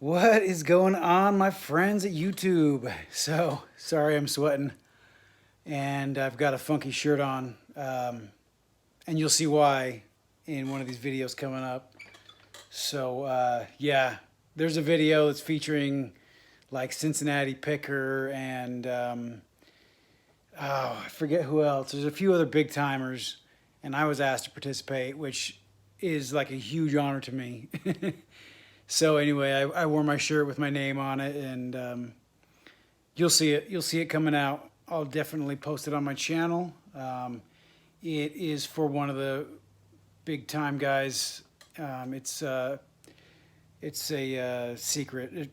What is going on, my friends at YouTube? So, sorry I'm sweating, and I've got a funky shirt on, and you'll see why in one of these videos coming up. So, yeah, there's a video that's featuring like Cincinnati Picker and I forget who else. There's a few other big timers, and I was asked to participate, which is like a huge honor to me. So anyway, I wore my shirt with my name on it, and you'll see it. You'll see it coming out. I'll definitely post it on my channel. It is for one of the big time guys. It's a secret.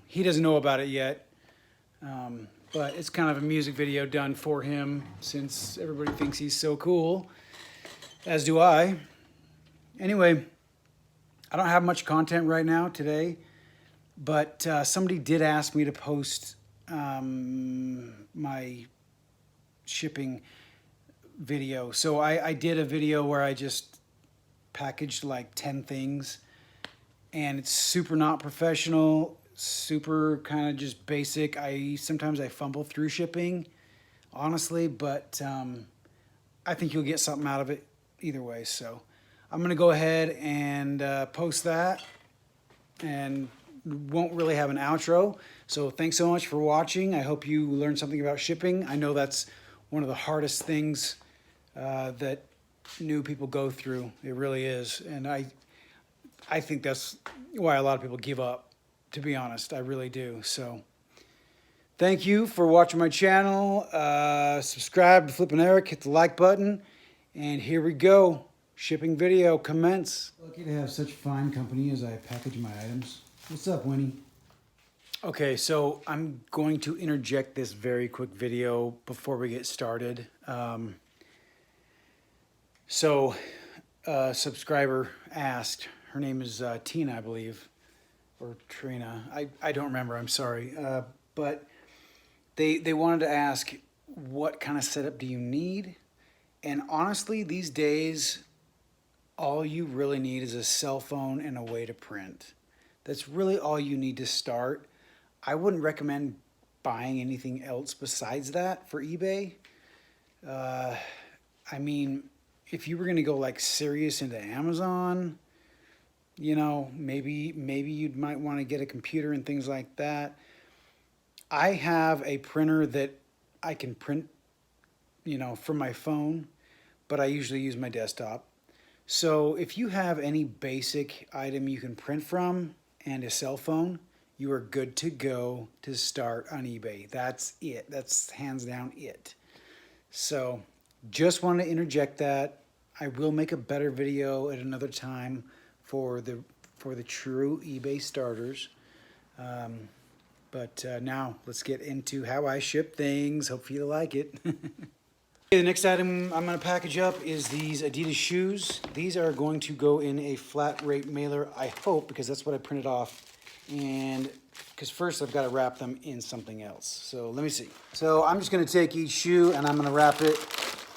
He doesn't know about it yet. But it's kind of a music video done for him since everybody thinks he's so cool, as do I. Anyway, I don't have much content right now today, but somebody did ask me to post my shipping video. So I did a video where I just packaged like 10 things, and it's super not professional, super kind of just basic. Sometimes I fumble through shipping, honestly, but I think you'll get something out of it either way. So I'm gonna go ahead and post that, and won't really have an outro. So thanks so much for watching. I hope you learned something about shipping. I know that's one of the hardest things that new people go through. It really is, and I think that's why a lot of people give up, to be honest. I really do. So thank you for watching my channel. Subscribe to Flippin' Eric, hit the like button, and here we go. Shipping video, commence. Lucky to have such fine company as I package my items. What's up, Winnie? Okay, so I'm going to interject this very quick video before we get started. A subscriber asked, her name is Tina, I believe, or Trina. I don't remember, I'm sorry. But they wanted to ask, what kind of setup do you need? And honestly, these days, all you really need is a cell phone and a way to print. That's really all you need to start. I wouldn't recommend buying anything else besides that for eBay. I mean, if you were gonna go like serious into Amazon, maybe you might want to get a computer and things like that. I have a printer that I can print, from my phone, but I usually use my desktop. So if you have any basic item you can print from and a cell phone, you are good to go to start on eBay. That's it. That's hands down it. So just wanted to interject that. I will make a better video at another time for the true eBay starters. But now let's get into how I ship things. Hopefully you like it. The next item I'm going to package up is these Adidas shoes. These are going to go in a flat rate mailer, I hope, because that's what I printed off. And because first I've got to wrap them in something else. So let me see. So I'm just going to take each shoe and I'm going to wrap it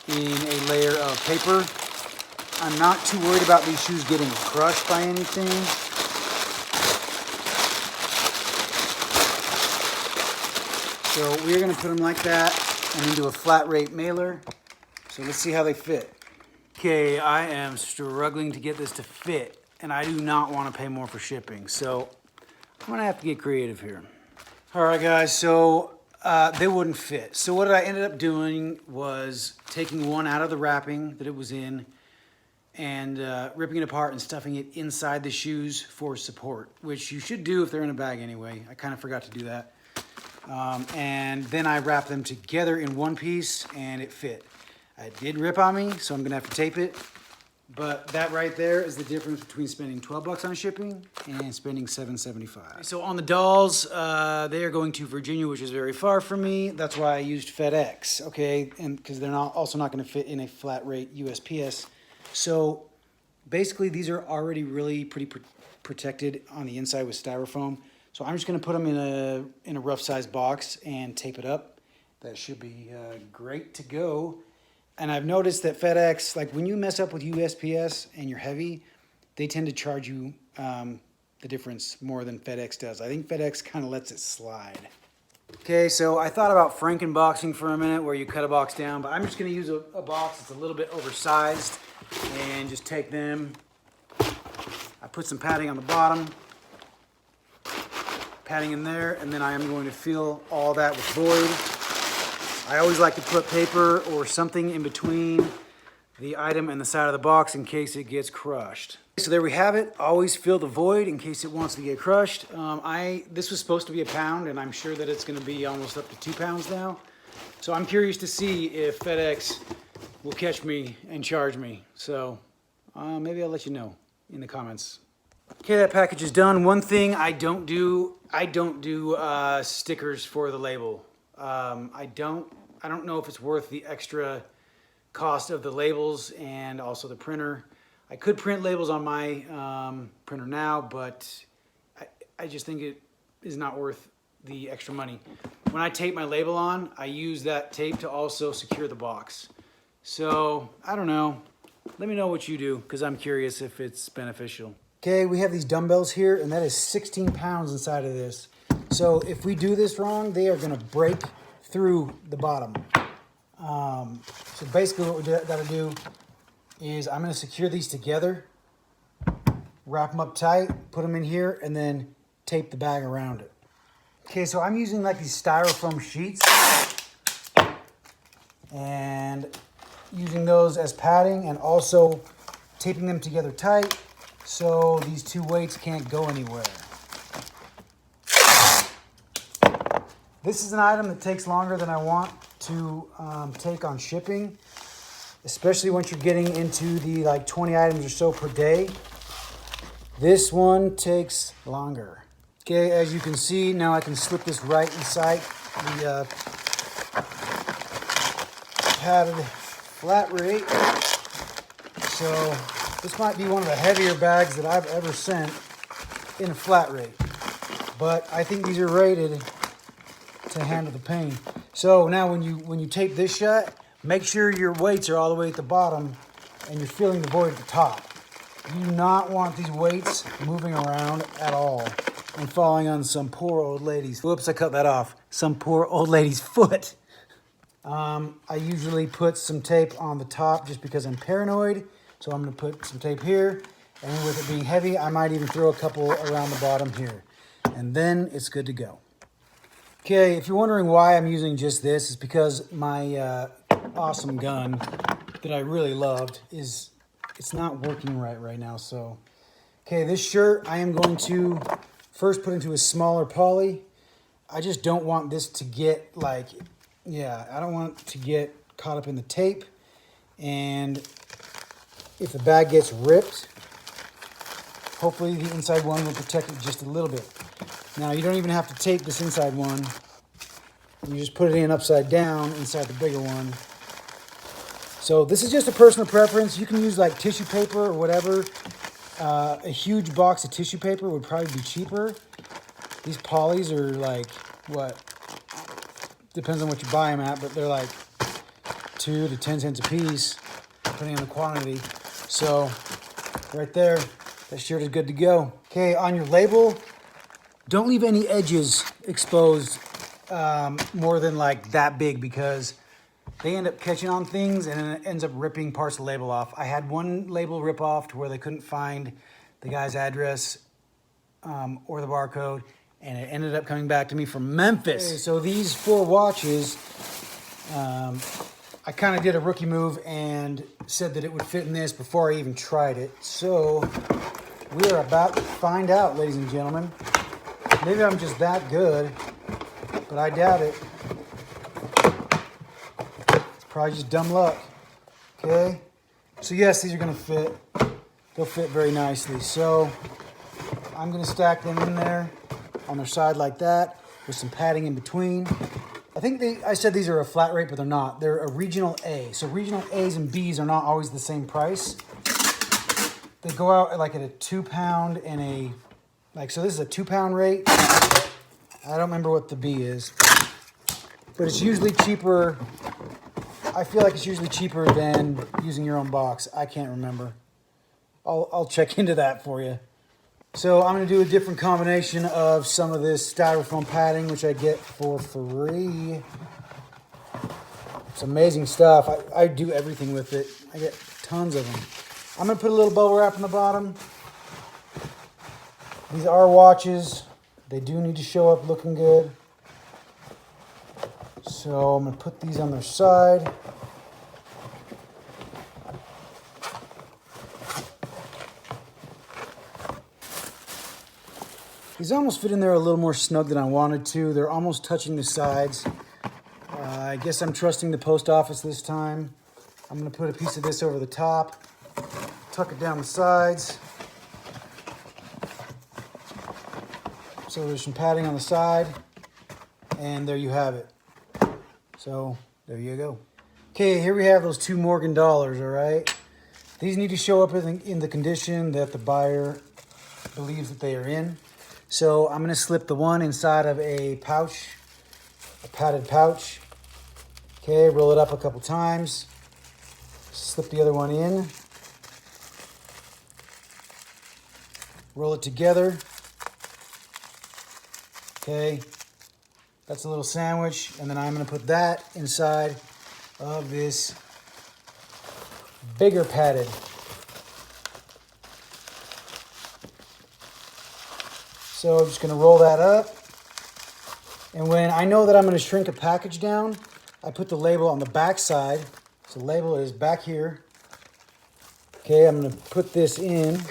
in a layer of paper. I'm not too worried about these shoes getting crushed by anything. So we're going to put them like that and into a flat rate mailer. So let's see how they fit. Okay, I am struggling to get this to fit, and I do not want to pay more for shipping. So I'm going to have to get creative here. All right, guys, so they wouldn't fit. So what I ended up doing was taking one out of the wrapping that it was in and ripping it apart and stuffing it inside the shoes for support, which you should do if they're in a bag anyway. I kind of forgot to do that. And then I wrapped them together in one piece and it fit. It did rip on me, so I'm gonna have to tape it. But that right there is the difference between spending 12 bucks on shipping and spending $7.75. So on the dolls, they are going to Virginia, which is very far from me. That's why I used FedEx, okay? And because they're also not gonna fit in a flat rate USPS. So basically these are already really pretty protected on the inside with styrofoam. So I'm just gonna put them in a rough size box and tape it up. That should be great to go. And I've noticed that FedEx, like when you mess up with USPS and you're heavy, they tend to charge you the difference more than FedEx does. I think FedEx kind of lets it slide. Okay, so I thought about Frankenboxing for a minute, where you cut a box down, but I'm just going to use a box that's a little bit oversized and just take them. I put some padding on the bottom, padding in there, and then I am going to fill all that with void. I always like to put paper or something in between the item and the side of the box in case it gets crushed. So there we have it. Always fill the void in case it wants to get crushed. This was supposed to be a pound, and I'm sure that it's going to be almost up to 2 pounds now. So I'm curious to see if FedEx will catch me and charge me. So maybe I'll let you know in the comments. Okay, that package is done. One thing I don't do stickers for the label. I don't know if it's worth the extra cost of the labels and also the printer. I could print labels on my printer now, but I just think it is not worth the extra money. When I tape my label on, I use that tape to also secure the box. So I don't know. Let me know what you do, because I'm curious if it's beneficial. Okay, we have these dumbbells here, and that is 16 pounds inside of this. So if we do this wrong, they are going to break through the bottom. So basically what we gotta do is I'm gonna secure these together, wrap them up tight, put them in here, and then tape the bag around it. Okay, so I'm using like these styrofoam sheets and using those as padding, and also taping them together tight so these two weights can't go anywhere. This is an item that takes longer than I want to take on shipping, especially once you're getting into the like 20 items or so per day. This one takes longer. Okay, as you can see, now I can slip this right inside the padded flat rate. So this might be one of the heavier bags that I've ever sent in a flat rate, but I think these are rated to handle the pain. So now when you tape this shut, make sure your weights are all the way at the bottom and you're filling the void at the top. You do not want these weights moving around at all and falling on some poor old lady's, whoops, I cut that off, some poor old lady's foot. I usually put some tape on the top just because I'm paranoid. So I'm gonna put some tape here, and with it being heavy, I might even throw a couple around the bottom here. And then it's good to go. Okay, if you're wondering why I'm using just this, it's because my awesome gun that I really loved it's not working right now. So, okay, this shirt I am going to first put into a smaller poly. I just don't want this to get I don't want it to get caught up in the tape. And if the bag gets ripped, hopefully the inside one will protect it just a little bit. Now, you don't even have to tape this inside one. You just put it in upside down inside the bigger one. So this is just a personal preference. You can use like tissue paper or whatever. A huge box of tissue paper would probably be cheaper. These polys are like, what? Depends on what you buy them at, but they're like 2 to 10 cents a piece, depending on the quantity. So right there, that shirt is good to go. Okay, on your label, don't leave any edges exposed more than like that big, because they end up catching on things and it ends up ripping parts of the label off. I had one label rip off to where they couldn't find the guy's address or the barcode, and it ended up coming back to me from Memphis. Okay, so these 4 watches, I kind of did a rookie move and said that it would fit in this before I even tried it. So we are about to find out, ladies and gentlemen. Maybe I'm just that good, but I doubt it. It's probably just dumb luck. Okay, so yes, these are gonna fit. They'll fit very nicely. So I'm gonna stack them in there on their side like that with some padding in between. I think I said these are a flat rate, but they're not. They're a regional A. So regional A's and B's are not always the same price. They go out like at a 2 pound and so this is a 2 pound rate. I don't remember what the B is, but it's usually cheaper. I feel like it's usually cheaper than using your own box. I can't remember. I'll check into that for you. So I'm going to do a different combination of some of this styrofoam padding, which I get for free. It's amazing stuff. I do everything with it. I get tons of them. I'm going to put a little bubble wrap on the bottom. These are watches. They do need to show up looking good. So I'm going to put these on their side. These almost fit in there a little more snug than I wanted to. They're almost touching the sides. I guess I'm trusting the post office this time. I'm going to put a piece of this over the top, tuck it down the sides. So there's some padding on the side, and there you have it. So there you go. Okay, here we have those 2 Morgan dollars, all right? These need to show up in the condition that the buyer believes that they are in. So I'm going to slip the one inside of a pouch, a padded pouch. Okay, roll it up a couple times. Slip the other one in. Roll it together. Okay, that's a little sandwich. And then I'm going to put that inside of this bigger padded. So I'm just going to roll that up. And when I know that I'm going to shrink a package down, I put the label on the back side. So the label is back here. Okay, I'm going to put this in.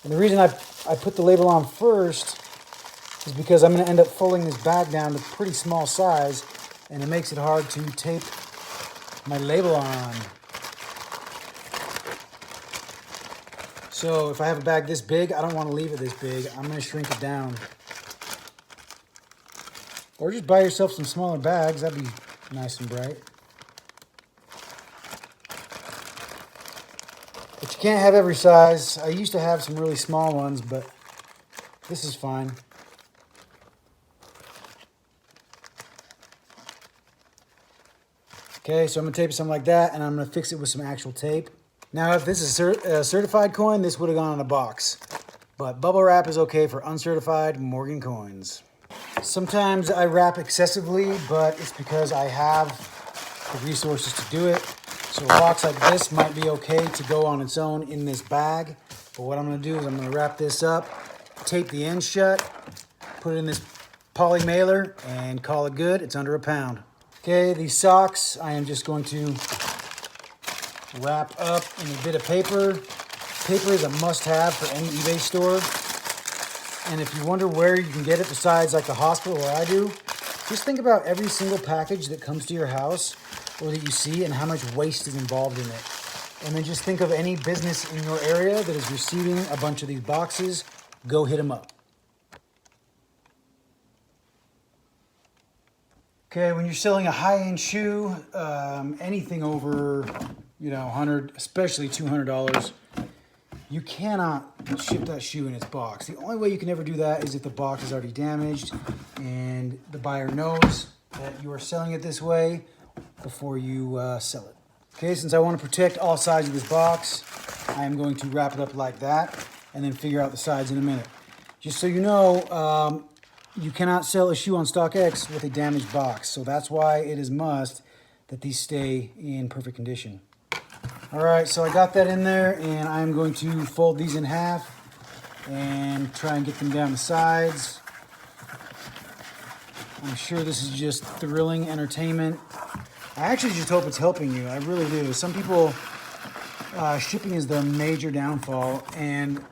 And the reason I put the label on first is because I'm going to end up folding this bag down to a pretty small size, and it makes it hard to tape my label on. So if I have a bag this big, I don't want to leave it this big. I'm going to shrink it down. Or just buy yourself some smaller bags. That'd be nice and bright. But you can't have every size. I used to have some really small ones, but this is fine. Okay, so I'm going to tape it something like that, and I'm going to fix it with some actual tape. Now, if this is a certified coin, this would have gone in a box. But bubble wrap is okay for uncertified Morgan coins. Sometimes I wrap excessively, but it's because I have the resources to do it. So a box like this might be okay to go on its own in this bag. But what I'm going to do is I'm going to wrap this up, tape the end shut, put it in this poly mailer, and call it good. It's under a pound. Okay, these socks I am just going to wrap up in a bit of paper. Paper is a must-have for any eBay store. And if you wonder where you can get it besides like the hospital where I do, just think about every single package that comes to your house or that you see and how much waste is involved in it. And then just think of any business in your area that is receiving a bunch of these boxes. Go hit them up. Okay, when you're selling a high-end shoe, anything over, 100, especially $200, you cannot ship that shoe in its box. The only way you can ever do that is if the box is already damaged and the buyer knows that you are selling it this way before you sell it. Okay, since I want to protect all sides of this box, I am going to wrap it up like that and then figure out the sides in a minute. Just so you know, you cannot sell a shoe on StockX with a damaged box. So that's why it is must that these stay in perfect condition. All right, so I got that in there, and I'm going to fold these in half and try and get them down the sides. I'm sure this is just thrilling entertainment. I actually just hope it's helping you. I really do. Some people, shipping is their major downfall, and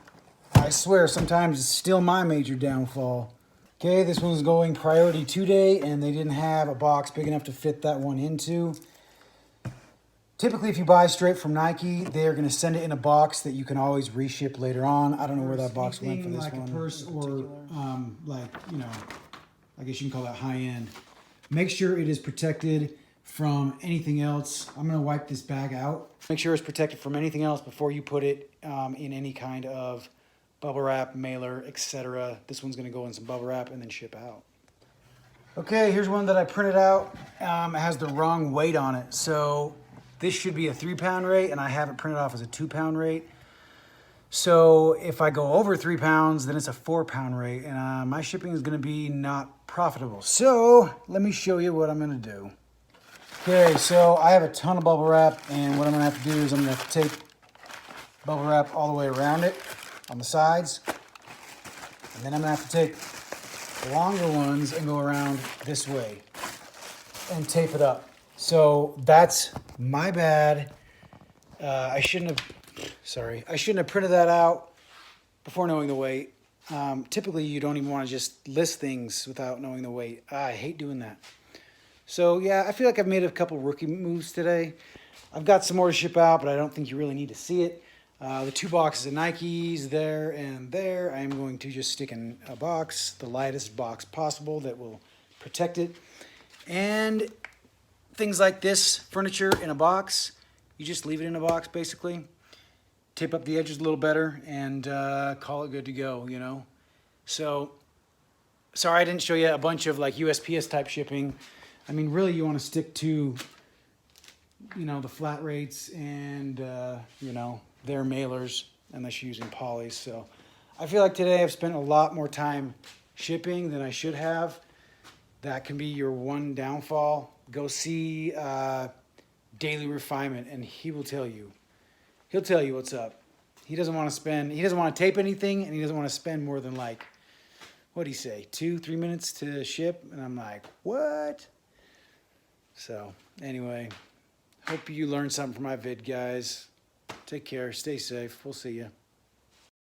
I swear sometimes it's still my major downfall. Okay, this one's going priority 2-day, and they didn't have a box big enough to fit that one into. Typically, if you buy straight from Nike, they're going to send it in a box that you can always reship later on. I don't know where that box went for this one. Like a purse or I guess you can call that high end. Make sure it is protected from anything else. I'm going to wipe this bag out. Make sure it's protected from anything else before you put it in any kind of bubble wrap, mailer, etc. This one's going to go in some bubble wrap and then ship out. Okay, here's one that I printed out. It has the wrong weight on it. So this should be a 3-pound rate, and I have it printed off as a 2-pound rate. So if I go over 3 pounds, then it's a 4-pound rate, and my shipping is going to be not profitable. So let me show you what I'm going to do. Okay, so I have a ton of bubble wrap, and what I'm going to have to do is I'm going to have to tape bubble wrap all the way around it on the sides, and then I'm going to have to take the longer ones and go around this way and tape it up. So that's my bad. I shouldn't have printed that out before knowing the weight. Typically, you don't even want to just list things without knowing the weight. I hate doing that. So yeah, I feel like I've made a couple rookie moves today. I've got some more to ship out, but I don't think you really need to see it. The 2 boxes of Nikes there and there, I am going to just stick in a box, the lightest box possible that will protect it. And things like this, furniture in a box, you just leave it in a box basically. Tape up the edges a little better and call it good to go, you know. So, sorry I didn't show you a bunch of like USPS type shipping. I mean, really you want to stick to, you know, the flat rates and, you know, their mailers unless you're using polys. So I feel like today I've spent a lot more time shipping than I should have. That can be your one downfall. Go see Daily Refinement and he will tell you. He'll tell you what's up. He doesn't want to tape anything, and he doesn't want to spend more than like, what'd he say, 2-3 minutes to ship? And I'm like, what? So anyway, hope you learned something from my vid, guys. Take care, stay safe, we'll see you.